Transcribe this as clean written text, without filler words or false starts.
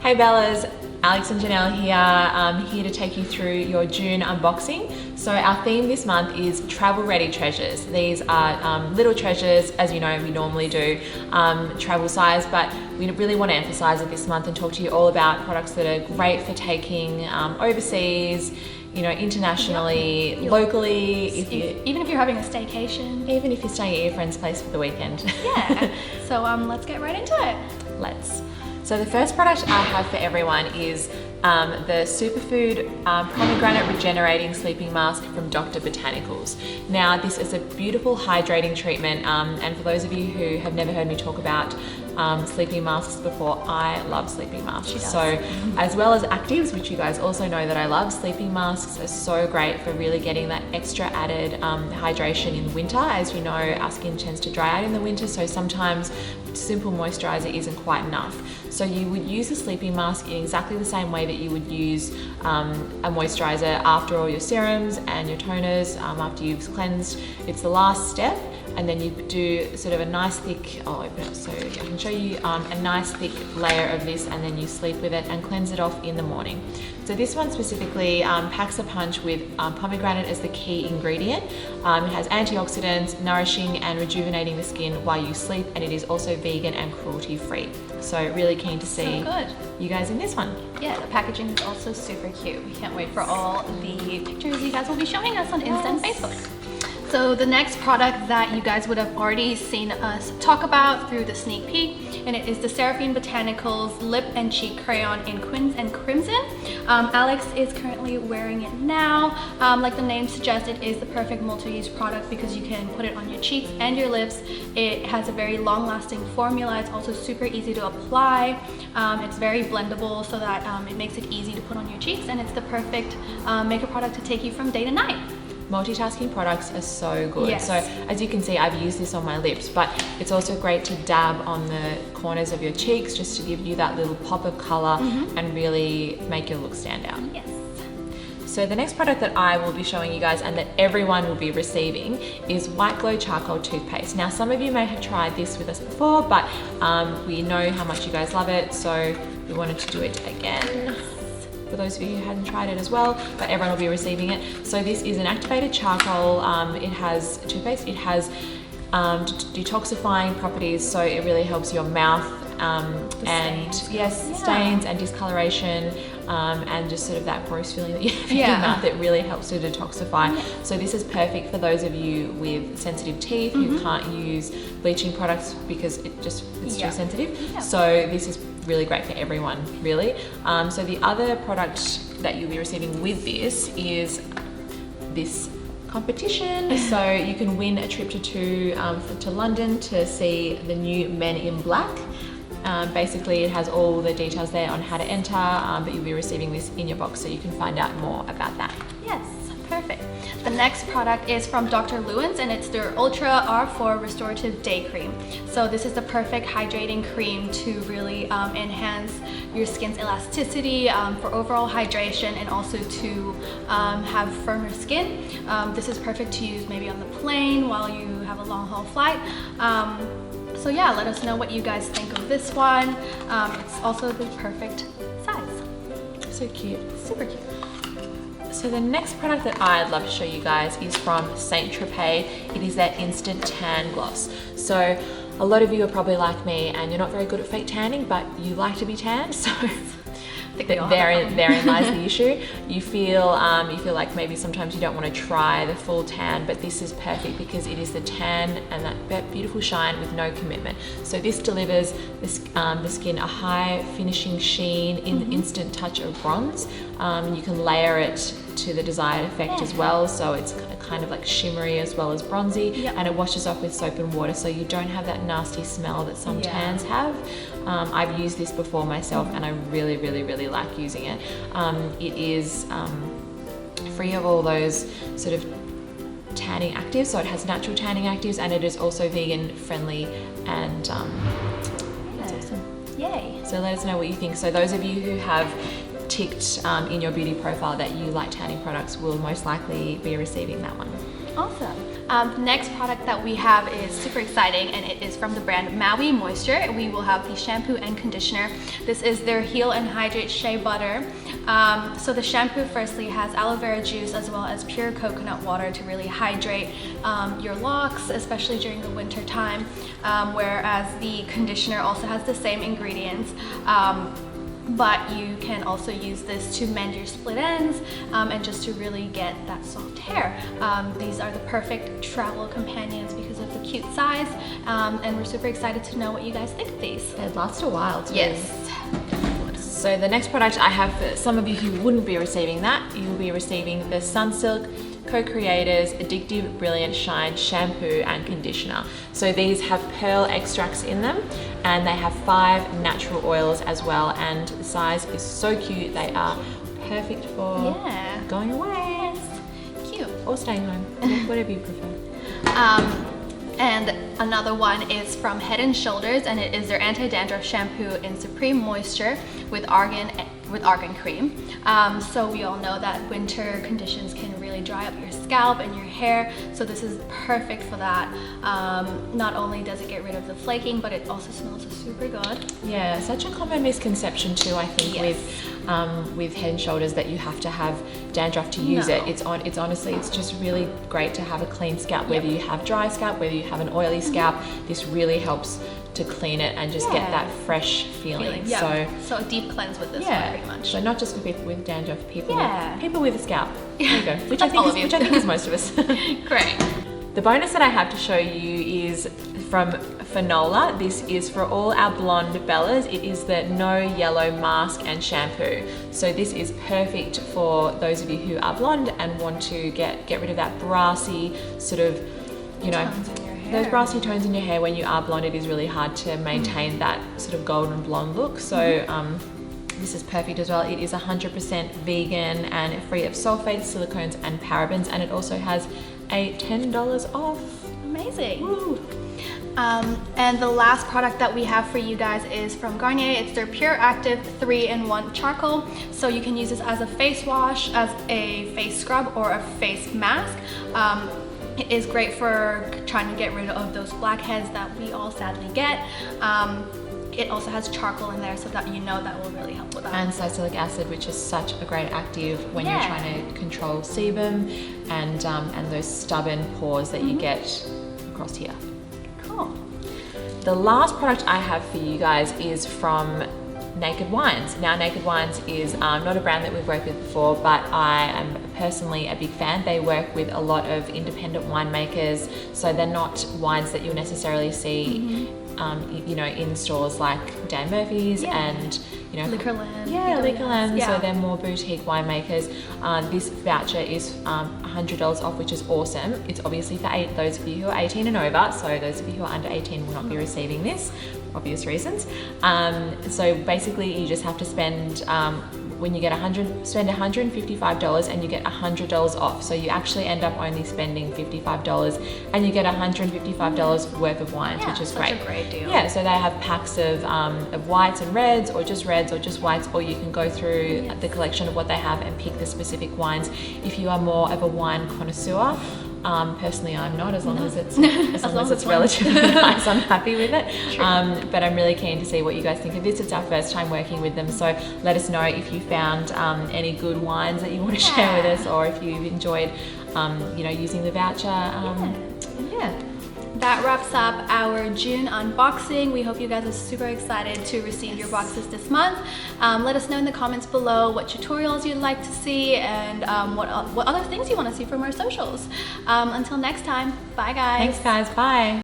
Hey Bellas, Alex and Janelle here, here to take you through your June unboxing. So our theme this month is travel ready treasures. These are little treasures, as you know we normally do, travel size, but we really want to emphasize it this month and talk to you all about products that are great for taking overseas, you know, internationally, locally. Even if you're having a staycation. Even if you're staying at your friend's place for the weekend. Yeah, so let's get right into it. Let's. So the first product I have for everyone is the Superfood Pomegranate Regenerating Sleeping Mask from Dr. Botanicals. Now this is a beautiful hydrating treatment, and for those of you who have never heard me talk about sleeping masks before, I love sleeping masks. So as well as actives, which you guys also know that I love, sleeping masks are so great for really getting that extra added hydration in winter. As you know, our skin tends to dry out in the winter, so sometimes simple moisturizer isn't quite enough. So you would use a sleeping mask in exactly the same way that you would use a moisturizer after all your serums and your toners, after you've cleansed. It's the last step, and then you do sort of a nice thick, I'll open it so I can show you, a nice thick layer of this, and then you sleep with it and cleanse it off in the morning. So this one specifically packs a punch with pomegranate as the key ingredient. It has antioxidants, nourishing and rejuvenating the skin while you sleep, and it is also vegan and cruelty free. So really keen to see you guys in this one. Yeah, the packaging is also super cute. We can't wait for all the pictures you guys will be showing us on Insta and Facebook. So the next product that you guys would have already seen us talk about through the sneak peek, and it is the Seraphine Botanicals Lip and Cheek Crayon in Quins and Crimson. Alex is currently wearing it now. Like the name suggests, it is the perfect multi-use product because you can put it on your cheeks and your lips. It has a very long-lasting formula. It's also super easy to apply. It's very blendable so that it makes it easy to put on your cheeks, and it's the perfect makeup product to take you from day to night. Multitasking products are so good. Yes. So as you can see, I've used this on my lips, but it's also great to dab on the corners of your cheeks just to give you that little pop of color and really make your look stand out. Yes. So the next product that I will be showing you guys and that everyone will be receiving is White Glow Charcoal Toothpaste. Now some of you may have tried this with us before, but we know how much you guys love it, so we wanted to do it again. For those of you who hadn't tried it as well, but everyone will be receiving it. So this is an activated charcoal. It has toothpaste. It has detoxifying properties, so it really helps your mouth and stains and discoloration and just sort of that gross feeling that you have in your mouth. It really helps to detoxify. So this is perfect for those of you with sensitive teeth who can't use bleaching products because it's too sensitive. So this is really great for everyone, really. So the other product that you'll be receiving with this is this competition. So you can win a trip to London to see the new Men in Black. Basically it has all the details there on how to enter, but you'll be receiving this in your box so you can find out more about that. Yes, perfect. The next product is from Dr. Lewin's, and it's their Ultra R4 Restorative Day Cream. So this is the perfect hydrating cream to really enhance your skin's elasticity, for overall hydration, and also to have firmer skin. This is perfect to use maybe on the plane while you have a long haul flight. So yeah, let us know what you guys think of this one. It's also the perfect size. So cute. Super cute. So the next product that I'd love to show you guys is from Saint Tropez. It is that instant tan gloss. So a lot of you are probably like me and you're not very good at fake tanning, but you like to be tanned. So therein lies the issue. You feel like maybe sometimes you don't want to try the full tan, but this is perfect because it is the tan and that beautiful shine with no commitment. So this delivers the skin a high finishing sheen in the instant touch of bronze. You can layer it to the desired effect as well, so it's kind of like shimmery as well as bronzy, and it washes off with soap and water, so you don't have that nasty smell that some tans have. I've used this before myself and I really like using it. It is free of all those sort of tanning actives, so it has natural tanning actives, and it is also vegan friendly, and it's awesome. Yay. So let us know what you think. So those of you who have ticked in your beauty profile that you like tanning products will most likely be receiving that one. Awesome. The next product that we have is super exciting, and it is from the brand Maui Moisture. We will have the shampoo and conditioner. This is their Heal and Hydrate Shea Butter. So the shampoo firstly has aloe vera juice as well as pure coconut water to really hydrate your locks, especially during the winter time, whereas the conditioner also has the same ingredients. But you can also use this to mend your split ends and just to really get that soft hair. These are the perfect travel companions because of the cute size, and we're super excited to know what you guys think of these. It lasts a while too. Yes. So the next product I have for some of you who wouldn't be receiving that, you'll be receiving the Sunsilk Co-Creators Addictive Brilliant Shine Shampoo and Conditioner. So these have pearl extracts in them, and they have 5 natural oils as well, and the size is so cute. They are perfect for going away. Yes. Cute. Or staying home, whatever you prefer. And another one is from Head & Shoulders, and it is their anti-dandruff shampoo in Supreme Moisture with argan cream. So we all know that winter conditions can really dry up your scalp and your hair, so this is perfect for that. Not only does it get rid of the flaking, but it also smells super good. Yeah, such a common misconception too, I think, with Head & Shoulders, that you have to have dandruff to use it. It's honestly, it's just really great to have a clean scalp, whether you have dry scalp, whether you have an oily scalp. This really helps to clean it and just get that fresh feeling. So a deep cleanse with this one, pretty much. So not just for people with dandruff, people with a scalp. There you go. Which I That's think is most of us. Great. The bonus that I have to show you is from Fanola. This is for all our blonde Bellas. It is the No Yellow Mask and Shampoo. So this is perfect for those of you who are blonde and want to get rid of that brassy sort of, you know, those brassy tones in your hair. When you are blonde, it is really hard to maintain that sort of golden blonde look. So this is perfect as well. It is 100% vegan and free of sulfates, silicones and parabens, and it also has a $10 off. Amazing. Woo. And the last product that we have for you guys is from Garnier. It's their Pure Active 3-in-1 charcoal. So you can use this as a face wash, as a face scrub, or a face mask. It is great for trying to get rid of those blackheads that we all sadly get. It also has charcoal in there, so that you know that will really help with that. And salicylic acid, which is such a great active when you're trying to control sebum and those stubborn pores that you get across here. Cool. The last product I have for you guys is from Naked Wines. Now, Naked Wines is not a brand that we've worked with before, but I am personally a big fan. They work with a lot of independent winemakers, so they're not wines that you'll necessarily see you know, in stores like Dan Murphy's and, you know, Liquorland. Liquorland. So they're more boutique winemakers. This voucher is $100 off, which is awesome. It's obviously for those of you who are 18 and over, so those of you who are under 18 will not be receiving this, obvious reasons. So basically you just have to spend, when you get spend $155 and you get $100 off. So you actually end up only spending $55 and you get $155 worth of wines, which is great. Such a great deal. Yeah, so they have packs of whites and reds, or just whites, or you can go through the collection of what they have and pick the specific wines. If you are more of a wine connoisseur, personally I'm not, as long as it's relatively nice, I'm happy with it. But I'm really keen to see what you guys think of this. It's our first time working with them, so let us know if you found any good wines that you want to share with us, or if you've enjoyed you know, using the voucher. That wraps up our June unboxing. We hope you guys are super excited to receive your boxes this month. Let us know in the comments below what tutorials you'd like to see, and what other things you want to see from our socials. Until next time, bye guys. Thanks guys, bye.